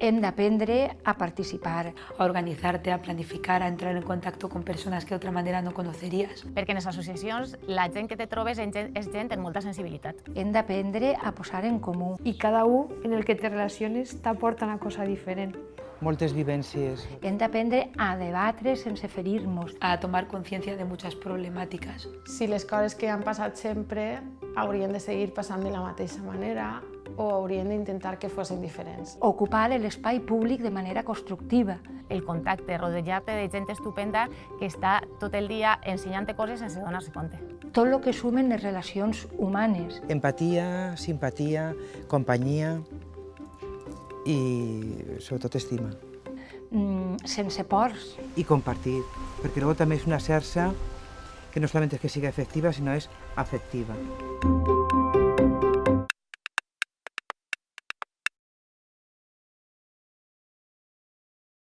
Hem d'aprendre a participar. A organizarte, a planificar, a entrar en contacto con personas que de otra manera no conocerías. Perquè en les associacions la gent que te trobes és gent amb molta sensibilitat. Hem d'aprendre a posar en comú. I cada un en el que te relaciones t'aporta una cosa diferent. Moltes vivències. Hem d'aprendre a debatre sense ferir-nos. A tomar conciencia de muchas problemáticas. Si les coses que han passat sempre haurien de seguir passant de la mateixa manera o haurien d'intentar que fossin diferents. Ocupar l'espai públic de manera constructiva. El contacte, rodejar-te de gent estupenda que està tot el dia ensenyant-te coses sense donar-se compte. Tot el que sumen les relacions humanes. Empatia, simpatia, companyia i sobretot estima. Sense pors. I compartir, perquè llavors també és una xarxa que no solament és que sigui efectiva, sinó és afectiva.